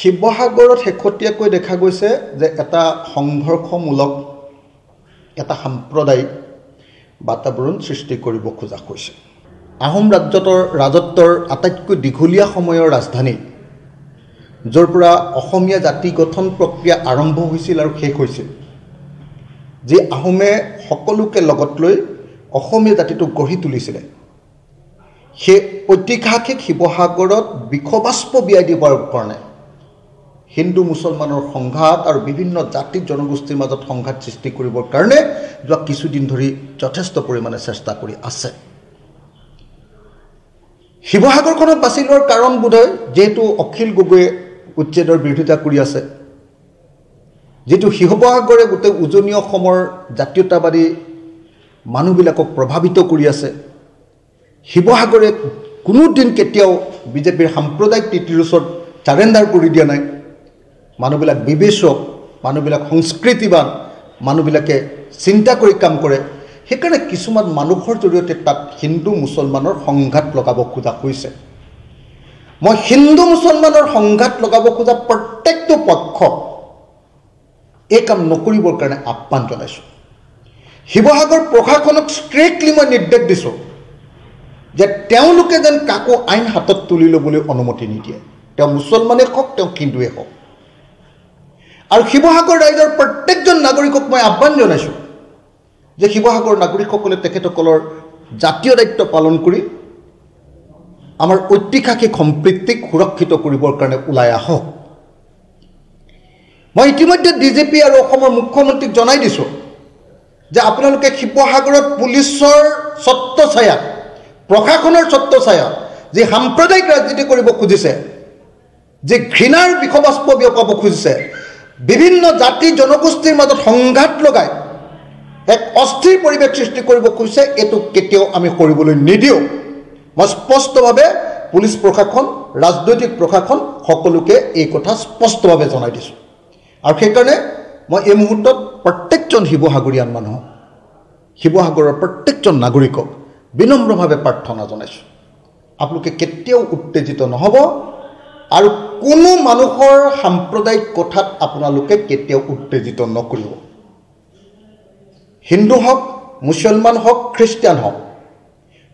শিৱসাগৰত শেহতীয়াকৈ দেখা গৈছে যে এটা সংঘৰ্ষমূলক এটা সাম্প্ৰদায়িক বাতাবৰণ সৃষ্টি কৰিব খোজা হৈছে। আহোম ৰাজত্বৰ আটাইতকৈ দীঘলীয়া সময়ৰ ৰাজধানী, য'ৰ পৰা অসমীয়া জাতি গঠন প্ৰক্ৰিয়া আৰম্ভ হৈছিল আৰু শেষ হৈছিল, যি আহোমে সকলোকে লগত লৈ অসমীয়া জাতিটোক গঢ়ি তুলিছিলে, সেই ঐতিহাসিক শিৱসাগৰত বিষবাষ্প বিয়াই দিবৰ কাৰণে হিন্দু মুছলমানৰ সংঘাত আৰু বিভিন্ন জাতি জনগোষ্ঠীৰ মাজত সংঘাত সৃষ্টি কৰিবৰ কাৰণে যোৱা কিছুদিন ধৰি যথেষ্ট পৰিমাণে চেষ্টা কৰি আছে। শিৱসাগৰখনক বাছি লোৱাৰ কাৰণ বোধহয় যিহেতু অখিল গগৈয়ে উচ্ছেদৰ বিৰোধিতা কৰি আছে, যিটো শিৱসাগৰে গোটেই উজনি অসমৰ জাতীয়তাবাদী মানুহবিলাকক প্ৰভাৱিত কৰি আছে। শিৱসাগৰে কোনোদিন কেতিয়াও বিজেপিৰ সাম্প্ৰদায়িক নীতিৰ ওচৰত চাৰেণ্ডাৰ কৰি দিয়া নাই। মানুহবিলাক বিবেচক, মানুহবিলাক সংস্কৃতিবান, মানুহবিলাকে চিন্তা কৰি কাম কৰে। সেইকাৰণে কিছুমান মানুহৰ জৰিয়তে তাত হিন্দু মুছলমানৰ সংঘাত লগাব খোজা হৈছে। মই হিন্দু মুছলমানৰ সংঘাত লগাব খোজা প্ৰত্যেকটো পক্ষক এই কাম নকৰিবৰ কাৰণে আহ্বান জনাইছোঁ। শিৱসাগৰ প্ৰশাসনক ষ্ট্ৰিক্টলি মই নিৰ্দেশ দিছোঁ যে তেওঁলোকে যেন কাকো আইন হাতত তুলি ল'বলৈ অনুমতি নিদিয়ে, তেওঁ মুছলমানেই হওক, তেওঁ হিন্দুৱেই হওক। আৰু শিৱসাগৰ ৰাইজৰ প্ৰত্যেকজন নাগৰিকক মই আহ্বান জনাইছোঁ যে শিৱসাগৰ নাগৰিকসকলে তেখেতসকলৰ জাতীয় দায়িত্ব পালন কৰি আমাৰ ঐতিহাসিক সম্প্ৰীতিক সুৰক্ষিত কৰিবৰ কাৰণে ওলাই আহক। মই ইতিমধ্যে ডিজিপি আৰু অসমৰ মুখ্যমন্ত্ৰীক জনাই দিছোঁ যে আপোনালোকে শিৱসাগৰত পুলিচৰ ছত্ৰছায়াত, প্ৰশাসনৰ ছত্ৰছায়াত যি সাম্প্ৰদায়িক ৰাজনীতি কৰিব খুজিছে, যি ঘৃণাৰ বিষবাষ্প বিয়পাব খুজিছে, বিভিন্ন জাতি জনগোষ্ঠীৰ মাজত সংঘাত লগাই এক অস্থিৰ পৰিৱেশ সৃষ্টি কৰিব খুজিছে, এইটো কেতিয়াও আমি কৰিবলৈ নিদিওঁ। মই স্পষ্টভাৱে পুলিচ প্ৰশাসন, ৰাজনৈতিক প্ৰশাসন সকলোকে এই কথা স্পষ্টভাৱে জনাই দিছোঁ। আৰু সেইকাৰণে মই এই মুহূৰ্তত প্ৰত্যেকজন শিৱসাগৰীয়ান মানুহক, শিৱসাগৰৰ প্ৰত্যেকজন নাগৰিকক বিনম্ৰভাৱে প্ৰাৰ্থনা জনাইছোঁ, আপোনালোকে কেতিয়াও উত্তেজিত নহ'ব আৰু কোনো মানুহৰ সাম্প্ৰদায়িক কথাত আপোনালোকে কেতিয়াও উত্তেজিত নকৰিব। হিন্দু হওক, মুছলমান হওক, খ্ৰীষ্টিয়ান হওক,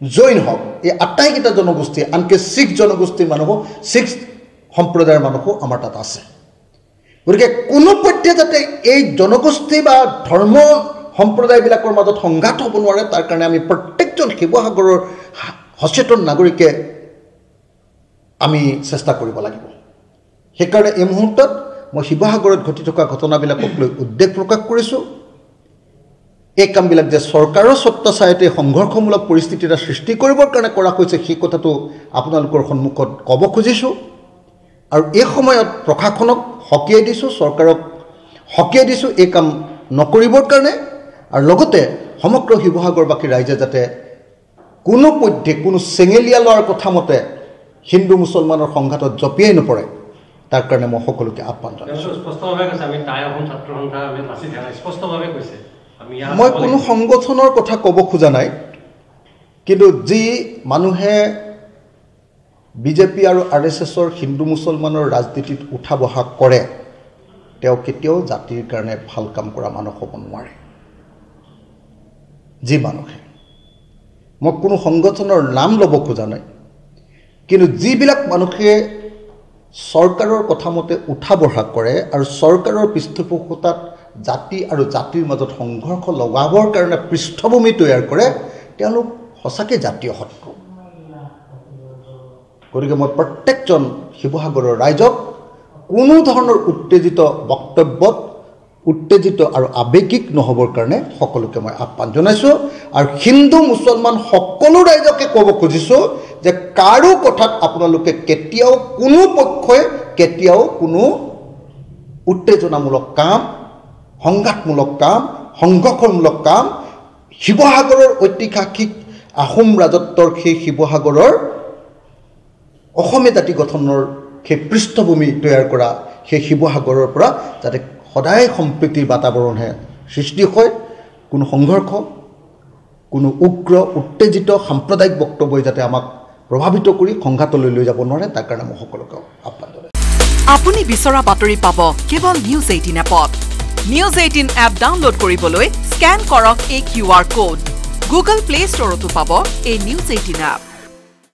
জৈন হওক, এই আটাইকেইটা জনগোষ্ঠী, আনকি শিখ জনগোষ্ঠীৰ মানুহো, শিখ সম্প্ৰদায়ৰ মানুহো আমাৰ তাত আছে। গতিকে কোনো পধ্যে যাতে এই জনগোষ্ঠী বা ধৰ্ম সম্প্ৰদায়বিলাকৰ মাজত সংঘাত হ'ব নোৱাৰে, তাৰ কাৰণে আমি প্ৰত্যেকজন শিৱসাগৰৰ সচেতন নাগৰিকে আমি চেষ্টা কৰিব লাগিব। সেইকাৰণে এই মুহূৰ্তত মই শিৱসাগৰত ঘটি থকা ঘটনাবিলাকক লৈ উদ্বেগ প্ৰকাশ কৰিছোঁ। এই কামবিলাক যে চৰকাৰৰ ছত্ৰছায়াতে সংঘৰ্ষমূলক পৰিস্থিতি এটা সৃষ্টি কৰিবৰ কাৰণে কৰা হৈছে, সেই কথাটো আপোনালোকৰ সন্মুখত ক'ব খুজিছোঁ। আৰু এই সময়ত প্ৰশাসনক সকীয়াই দিছোঁ, চৰকাৰক সকীয়াই দিছোঁ এই কাম নকৰিবৰ কাৰণে। আৰু লগতে সমগ্ৰ শিৱসাগৰবাসী ৰাইজে যাতে কোনো পধ্যে কোনো চেঙেলীয়া লোৱাৰ কথা মতে হিন্দু মুছলমানৰ সংঘাতত জঁপিয়াই নপৰে, তাৰ কাৰণে মই সকলোকে আহ্বান জনাইছোঁ। মই কোনো সংগঠনৰ কথা ক'ব খোজা নাই, কিন্তু যি মানুহে বিজেপি আৰু RSSৰ হিন্দু মুছলমানৰ ৰাজনীতিত উঠা বহা কৰে, তেওঁ কেতিয়াও জাতিৰ কাৰণে ভাল কাম কৰা মানুহ হ'ব নোৱাৰে। যি মানুহে, মই কোনো সংগঠনৰ নাম ল'ব খোজা নাই, কিন্তু যিবিলাক মানুহে চৰকাৰৰ কথা মতে উঠা বহা কৰে আৰু চৰকাৰৰ পৃষ্ঠপোষকতাত জাতি আৰু জাতিৰ মাজত সংঘৰ্ষ লগাবৰ কাৰণে পৃষ্ঠভূমি তৈয়াৰ কৰে, তেওঁলোক সঁচাকৈ জাতীয় শত্ৰু। গতিকে মই প্ৰত্যেকজন শিৱসাগৰৰ ৰাইজক কোনো ধৰণৰ উত্তেজিত বক্তব্যত উত্তেজিত আৰু আৱেগিক নহ'বৰ কাৰণে সকলোকে মই আহ্বান জনাইছোঁ। আৰু হিন্দু মুছলমান সকলো ৰাইজকে ক'ব খুজিছোঁ যে কাৰো কথাত আপোনালোকে কেতিয়াও, কোনো পক্ষই কেতিয়াও কোনো উত্তেজনামূলক কাম, সংঘাতমূলক কাম, সংঘৰ্ষমূলক কাম, শিৱসাগৰৰ ঐতিহাসিক আহোম ৰাজত্বৰ সেই শিৱসাগৰৰ অসমীয়া জাতি গঠনৰ সেই পৃষ্ঠভূমি তৈয়াৰ কৰা সেই শিৱসাগৰৰ পৰা যাতে সদায় সম্প্ৰীতিৰ বাতাবৰণহে সৃষ্টি হয়, কোনো সংঘৰ্ষ, কোনো উগ্ৰ উত্তেজিত সাম্প্ৰদায়িক বক্তব্যই যাতে আমাক প্ৰভাৱিত কৰি সংঘাতলৈ লৈ যাব নোৱাৰে, তাৰ কাৰণে মই সকলোকে আহ্বান জনাইছোঁ। আপুনি বিচৰা বাতৰি পাব কেৱল নিউজ 18 এপত। নিউজ 18 এপ ডাউনলোড কৰিবলৈ স্ক্যান কৰক এই QR কোড। গুগল প্লে ষ্টৰতো পাব এই নিউজ 18 এপ।